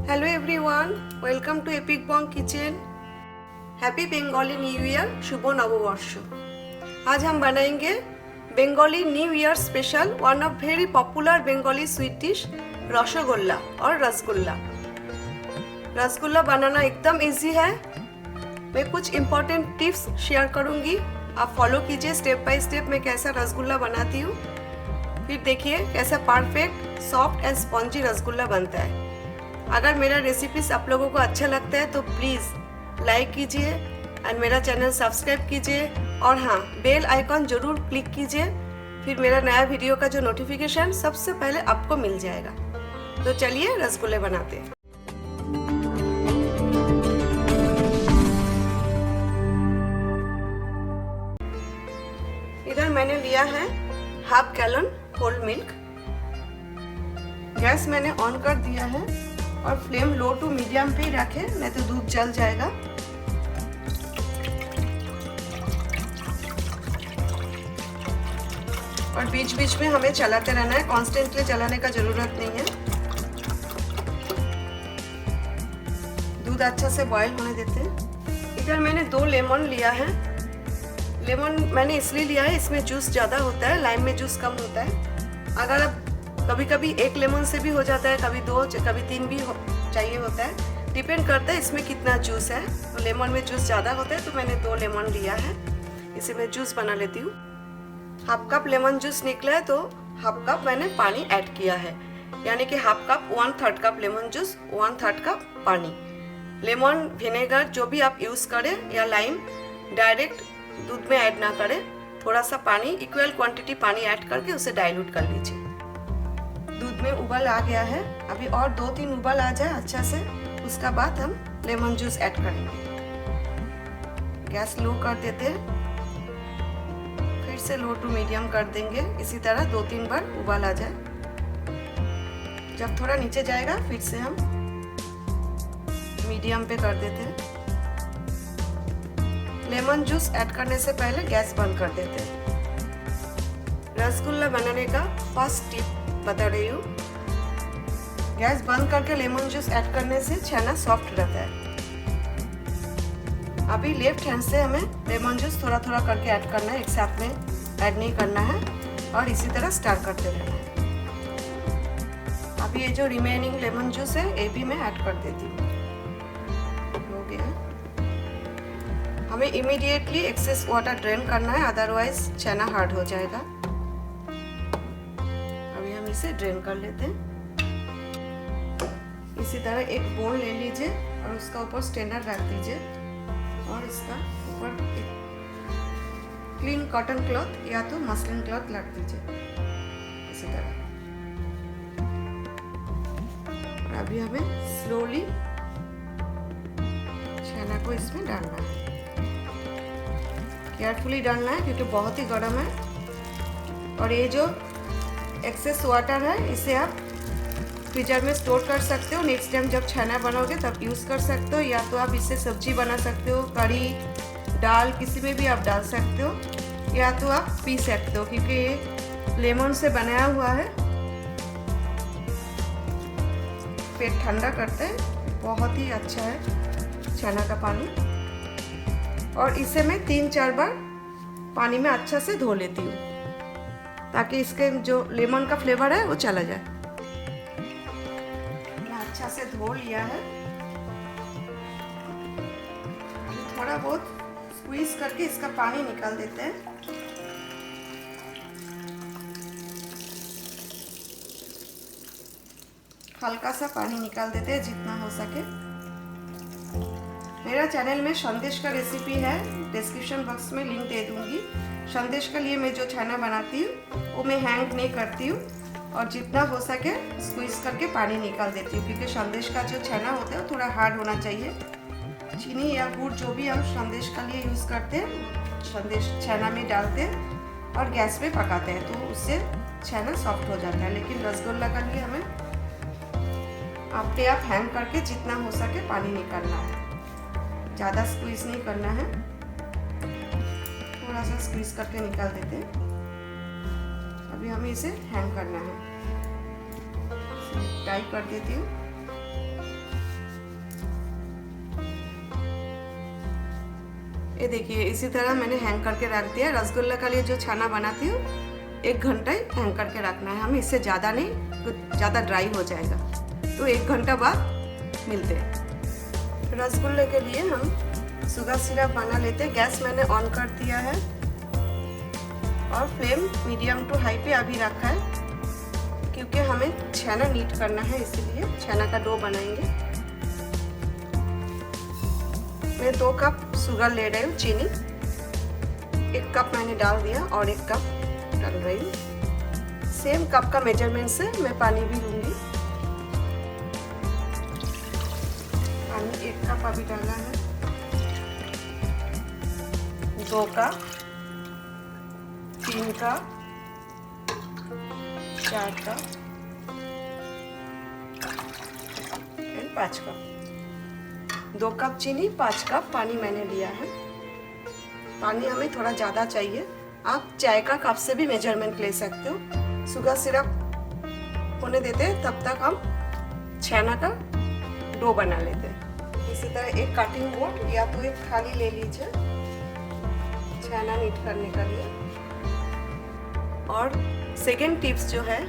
Hello everyone, welcome to Epic Bong Kitchen. Happy Bengali new year, शुभ नववर्ष। आज हम बनाएंगे Bengali new year special one of very popular Bengali sweet dish rasgulla और रसगुल्ला। रसगुल्ला बनाना एकदम इजी है। मैं कुछ इम्पोर्टेंट टिप्स शेयर करूंगी, आप फॉलो कीजिए स्टेप बाय स्टेप मैं कैसा रसगुल्ला बनाती हूँ। फिर देखिए कैसा perfect soft and spongy rasgulla बनता है। अगर मेरा रेसिपीज आप लोगों को अच्छा लगता है तो प्लीज़ लाइक कीजिए एंड मेरा चैनल सब्सक्राइब कीजिए और हाँ, बेल आइकॉन जरूर क्लिक कीजिए, फिर मेरा नया वीडियो का जो नोटिफिकेशन सबसे पहले आपको मिल जाएगा। तो चलिए रसगुल्ले बनाते हैं। इधर मैंने लिया है half gallon whole milk. Gas मैंने ऑन कर दिया है और फ्लेम लो टू मीडियम पे ही रखें, नहीं तो दूध जल जाएगा। और बीच बीच में हमें चलाते रहना है, कॉन्स्टेंटली चलाने का जरूरत नहीं है। दूध अच्छा से बॉईल होने देते हैं। इधर मैंने 2 लेमन लिया है। लेमन मैंने इसलिए लिया है, इसमें जूस ज़्यादा होता है, लाइम में जूस कम होता है। अगर आप कभी कभी 1 लेमन से भी हो जाता है, कभी 2, कभी 3 भी चाहिए होता है, डिपेंड करता है इसमें कितना जूस है। तो लेमन में जूस ज़्यादा होता है तो मैंने 2 लेमन लिया है। इसे मैं जूस बना लेती हूँ। हाफ कप लेमन जूस निकला है तो हाफ कप मैंने पानी ऐड किया है, यानी कि half cup 1/3 cup lemon juice 1/3 cup पानी। लेमन विनेगर जो भी आप यूज़ करें या लाइम डायरेक्ट दूध में ऐड ना करें, थोड़ा सा पानी इक्वल क्वांटिटी पानी ऐड करके उसे डाइल्यूट कर लीजिए। दूध में उबाल आ गया है, अभी और 2-3 उबाल आ जाए अच्छा से, उसका बाद हम लेमन जूस ऐड करेंगे। गैस लो कर देते हैं, फिर से लो टू मीडियम कर देंगे। इसी तरह 2-3 बार उबाल आ जाए। जब थोड़ा नीचे जाएगा फिर से हम मीडियम पे कर देते हैं। लेमन जूस ऐड करने से पहले गैस बंद कर देते हैं। रसगुल्ला बनाने का फर्स्ट टिप बता रही हूँ। गैस बंद करके लेमन जूस ऐड करने से छेना सॉफ्ट रहता है। अभी लेफ्ट हैंड से हमें लेमन जूस थोड़ा थोड़ा करके ऐड करना है, एक साथ में ऐड नहीं करना है, और इसी तरह स्टार करते रहना है। अभी ये जो रिमेनिंग लेमन जूस है ये भी मैं ऐड कर देती हूँ। हो गया। हमें इमीडिएटली एक्सेस वाटर ड्रेन करना है, अदरवाइज छेना हार्ड हो जाएगा। इसे ड्रेन कर लेते हैं। इसी तरह एक बोल ले लीजिए और उसका ऊपर स्ट्रेनर रख दीजिए और इसका ऊपर एक क्लीन कॉटन क्लॉथ या तो मसलिन क्लॉथ रख दीजिए इसी तरह। और अभी हमें स्लोली छेना को इसमें डालना है। केयरफुली डालना है क्योंकि बहुत ही गर्म है। और ये जो एक्सेस वाटर है इसे आप फ्रीजर में स्टोर कर सकते हो, नेक्स्ट टाइम जब छेना बनाओगे तब यूज़ कर सकते हो, या तो आप इससे सब्जी बना सकते हो, कड़ी दाल किसी में भी आप डाल सकते हो, या तो आप पी सकते हो क्योंकि ये लेमन से बनाया हुआ है। पेट ठंडा करता है, बहुत ही अच्छा है छेना का पानी। और इसे मैं 3-4 बार पानी में अच्छा से धो लेती हूँ ताकि इसके जो लेमन का फ्लेवर है वो चला जाए। मैं अच्छा से धो लिया है। थोड़ा बहुत स्क्वीज करके इसका पानी निकाल देते हैं। हल्का सा पानी निकाल देते हैं जितना हो सके। मेरा चैनल में संदेश का रेसिपी है, डिस्क्रिप्शन बॉक्स में लिंक दे दूंगी। संदेश के लिए मैं जो छेना बनाती हूँ वो मैं हैंग नहीं करती हूँ और जितना हो सके स्क्वीज करके पानी निकाल देती हूँ क्योंकि संदेश का जो छेना होता है वो थोड़ा हार्ड होना चाहिए। चीनी या गुड़ जो भी हम संदेश के लिए यूज़ करते हैं, संदेश छेना में डालते हैं और गैस पे पकाते हैं तो उससे छेना सॉफ्ट हो जाता है। लेकिन रसगुल्ला के लिए हमें अपने आप हैंग करके जितना हो सके पानी निकालना है, ज़्यादा स्क्वीज नहीं करना है, थोड़ा सा स्क्वीज करके निकाल देते हैं। अभी हमें इसे हैंग करना है, टाई कर देती हूँ। ये देखिए इसी तरह मैंने हैंग करके रख दिया। रसगुल्ला का लिए जो छाना बनाती हूँ 1 घंटा हैंग करके रखना है हमें, इससे ज़्यादा नहीं, तो ज़्यादा ड्राई हो जाएगा। तो 1 घंटा बाद मिलते हैं। रसगुल्ले के लिए हम शुगर सिरप बना लेते हैं। गैस मैंने ऑन कर दिया है और फ्लेम मीडियम टू हाई पे अभी रखा है, क्योंकि हमें छेना नीट करना है, इसीलिए छेना का डो बनाएंगे। मैं 2 कप शुगर ले रही हूँ, चीनी 1 कप मैंने डाल दिया और 1 कप डाल रही हूँ। सेम कप का मेजरमेंट से मैं पानी भी लूँगी। पानी 1 कप अभी डालना है, 2 का, 3 का, 4 का एंड 5 कप। 2 कप चीनी, 5 कप पानी मैंने लिया है। पानी हमें थोड़ा ज़्यादा चाहिए, आप चाय का कप से भी मेजरमेंट ले सकते हो। शुगर सिरप होने देते हैं, तब तक हम छेना का डो बना लेते हैं। इसी तरह एक कटिंग बोर्ड या तो एक थाली ले लीजिए छेना नीट करने के लिए। और सेकेंड टिप्स जो है,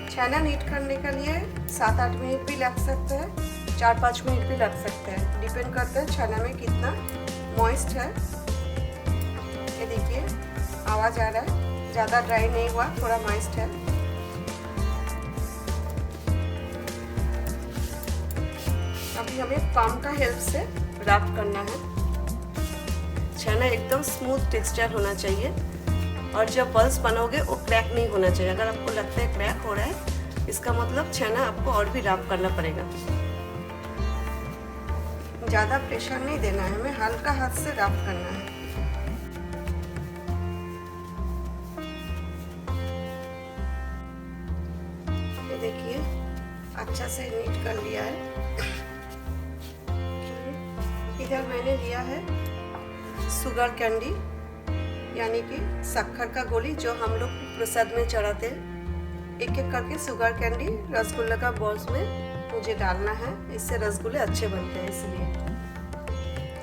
छेना नीट करने के लिए 7-8 मिनट भी लग सकते हैं, 4-5 मिनट भी लग सकते हैं, डिपेंड करता है छेना में कितना मॉइस्ट है। ये देखिए आवाज़ आ रहा है, ज़्यादा ड्राई नहीं हुआ, थोड़ा मॉइस्ट है। अभी हमें पाम का हेल्प से रैप करना है। छेना एकदम स्मूथ टेक्सचर होना चाहिए और जब बल्स बनाओगे वो क्रैक नहीं होना चाहिए। अगर आपको लगता है क्रैक हो रहा है, इसका मतलब छेना आपको और भी रैप करना पड़ेगा। ज़्यादा प्रेशर नहीं देना है, हमें हल्का हाथ से रैप करना है। ये देखिए अच्छा से नीट कर लिया है। इधर मैंने लिया है शुगर कैंडी, यानी कि शक्कर का गोली, जो हम लोग प्रसाद में चढ़ाते हैं। एक एक करके शुगर कैंडी रसगुल्ला का बॉल्स में मुझे डालना है, इससे रसगुल्ले अच्छे बनते हैं। इसलिए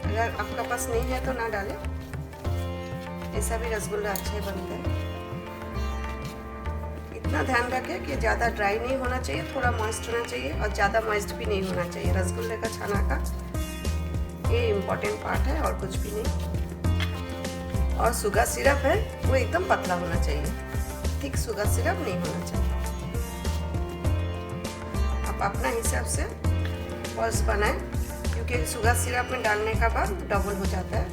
अगर आपका पास नहीं है तो ना डालें, ऐसा भी रसगुल्ला अच्छे बनते हैं। इतना ध्यान रखें कि ज़्यादा ड्राई नहीं होना चाहिए, थोड़ा मॉइस्ट होना चाहिए और ज़्यादा मॉइस्ट भी नहीं होना चाहिए। रसगुल्ले का छाना का ये इम्पोर्टेंट पार्ट है और कुछ भी नहीं। और शुगर सिरप है वो एकदम पतला होना चाहिए, थिक शुगर सिरप नहीं होना चाहिए। आप अपना हिसाब से बॉल्स बनाएं, क्योंकि शुगर सिरप में डालने का बाद डबल हो जाता है।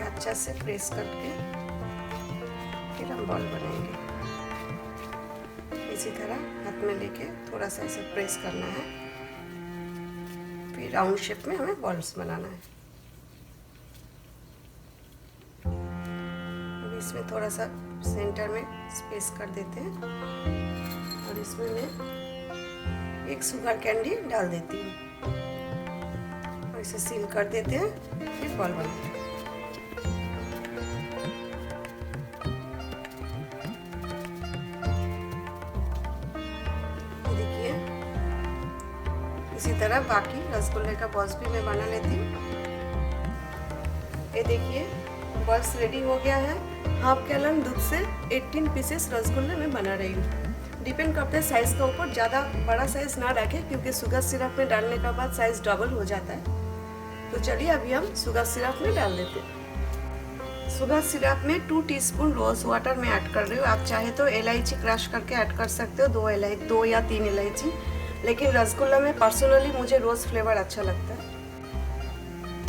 अच्छा से प्रेस करके फिर हम बॉल बनाएंगे। इसी तरह हाथ में लेके थोड़ा सा ऐसे प्रेस करना है, फिर राउंड शेप में हमें बॉल्स बनाना है। अब इसमें थोड़ा सा सेंटर में स्पेस कर देते हैं और इसमें मैं एक शुगर कैंडी डाल देती हूँ और इसे सील कर देते हैं, फिर बॉल बनाते हैं। देखिए इसी तरह बाकी रसगुल्ले का बॉल्स भी मैं बना लेती हूँ। ये देखिए बॉल्स रेडी हो गया है। हाफ गैलन दूध से 18 पीसेस रसगुल्ले मैं बना रही हूँ। डिपेंड करता है साइज़ के ऊपर, ज़्यादा बड़ा साइज़ ना रखें क्योंकि शुगर सिरप में डालने के बाद साइज़ डबल हो जाता है। तो चलिए अभी हम शुगर सिरप में डाल देते हैं। शुगर सिरप में 2 टीस्पून रोज़ वाटर में ऐड कर रही हूँ। आप चाहे तो इलायची क्रश करके ऐड कर सकते हो, 2 या 3 इलायची, लेकिन रसगुल्ला में पर्सनली मुझे रोज़ फ्लेवर अच्छा लगता है।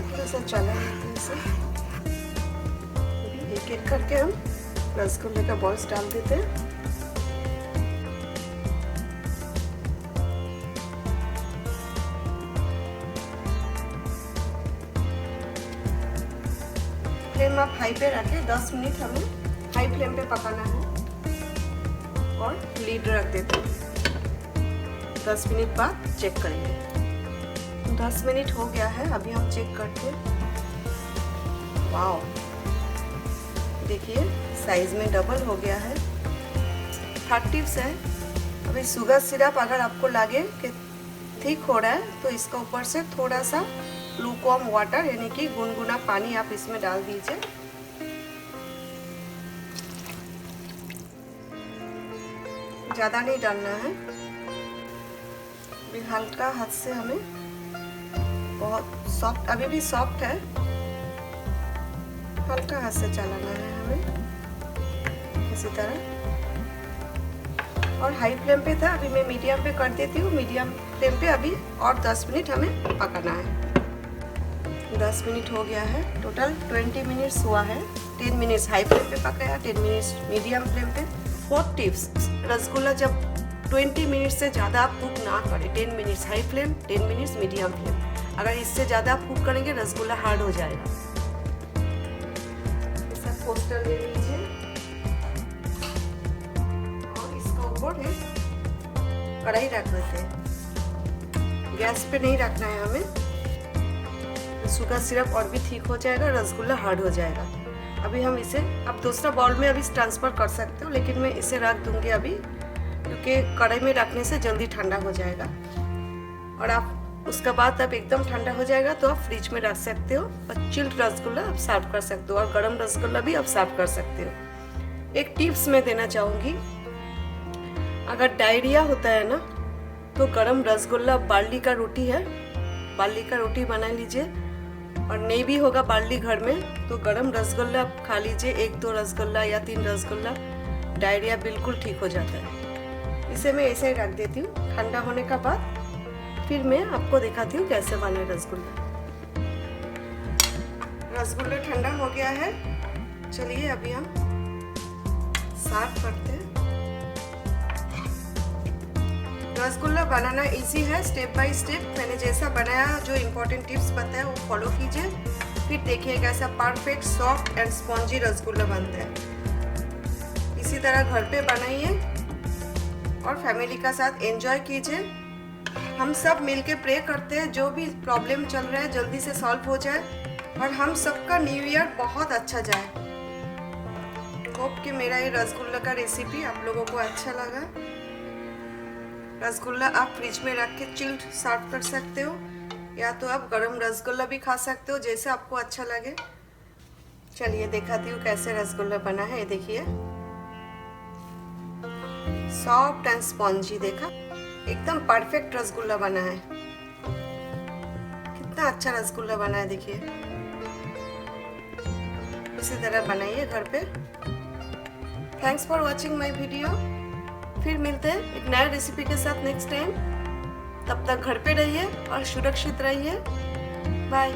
थोड़ा सा चला लेते हैं इसे, एक एक करके हम रसगुल्ले का बॉल्स डाल देते हैं। फ्लेम आप हाई पे रखें, 10 मिनट हमें हाई फ्लेम पे पकाना है और लीड रख देते हैं। 10 मिनट बाद चेक करेंगे। 10 मिनट हो गया है, अभी हम चेक करते हैं। वाओ, देखिए साइज में डबल हो गया है। 30 है अभी शुगर सिरप अगर आपको लगे कि ठीक हो रहा है तो इसका ऊपर से थोड़ा सा लूकवार्म वाटर यानी कि गुनगुना पानी आप इसमें डाल दीजिए। ज़्यादा नहीं डालना है, अभी हल्का हाथ से हमें, बहुत सॉफ्ट, अभी भी सॉफ्ट है, हल्का हाथ से चलाना है हमें इसी तरह। और हाई फ्लेम पे था, अभी मैं मीडियम पे कर देती हूँ। मीडियम फ्लेम पे अभी और 10 मिनट हमें पकाना है। 10 मिनट हो गया है, टोटल 20 मिनट्स हुआ है। 10 मिनट्स हाई फ्लेम पे पकाया, 10 मिनट्स मीडियम फ्लेम पे। 4 टिप्स, रसगुल्ला जब 20 मिनट से ज़्यादा आप कुक ना करें, 10 minutes high flame, 10 minutes medium flame. अगर इससे ज़्यादा आप कुक करेंगे रसगुल्ला हार्ड हो जाएगा। इसका पोस्टर ले लीजिए और इसका ऊपर है कढ़ाई रख देते हैं। गैस पे नहीं रखना है हमें, शुगर सिरप और भी ठीक हो जाएगा, रसगुल्ला हार्ड हो जाएगा। अभी हम इसे, आप दूसरा बाउल में अभी ट्रांसफ़र कर सकते हो, लेकिन मैं इसे रख दूंगी अभी, क्योंकि कढ़ाई में रखने से जल्दी ठंडा हो जाएगा। और आप उसके बाद अब एकदम ठंडा हो जाएगा तो आप फ्रिज में रख सकते हो और चिल्ड रसगुल्ला आप सर्व कर सकते हो, और गर्म रसगुल्ला भी आप सर्व कर सकते हो। एक टिप्स मैं देना चाहूँगी, अगर डायरिया होता है ना तो गर्म रसगुल्ला, बार्ली का रोटी है, बार्ली का रोटी बना लीजिए, और नहीं भी होगा बार्ली घर में तो गर्म रसगुल्ला आप खा लीजिए, 1-2 रसगुल्ला या 3 रसगुल्ला, डायरिया बिल्कुल ठीक हो जाता है। इसे मैं ऐसे ही रख देती हूँ, ठंडा होने का बाद फिर मैं आपको दिखाती हूँ कैसे बने रसगुल्ला। रसगुल्ला ठंडा हो गया है, चलिए अभी हम सर्व करते हैं। रसगुल्ला बनाना इजी है, स्टेप बाय स्टेप मैंने जैसा बनाया, जो इम्पोर्टेंट टिप्स बताया वो फॉलो कीजिए, फिर देखिए कैसा perfect soft and spongy rasgulla बनता है। इसी तरह घर पे बनाइए और फैमिली का साथ एंजॉय कीजिए। हम सब मिलके प्रे करते हैं जो भी प्रॉब्लम चल रहा है जल्दी से सॉल्व हो जाए और हम सबका न्यू ईयर बहुत अच्छा जाए। होप कि मेरा ये रसगुल्ला का रेसिपी आप लोगों को अच्छा लगा। रसगुल्ला आप फ्रिज में रख के चिल्ड सर्व कर सकते हो, या तो आप गरम रसगुल्ला भी खा सकते हो, जैसे आपको अच्छा लगे। चलिए दिखाती हूँ कैसे रसगुल्ला बना है। ये देखिए, सॉफ्ट एंड स्पॉन्जी, देखा एकदम परफेक्ट रसगुल्ला बना है। कितना अच्छा रसगुल्ला बना है, देखिए। इसी तरह बनाइए घर पे। Thanks for watching my video. फिर मिलते हैं एक नया रेसिपी के साथ नेक्स्ट टाइम। तब तक घर पे रहिए और सुरक्षित रहिए। बाय।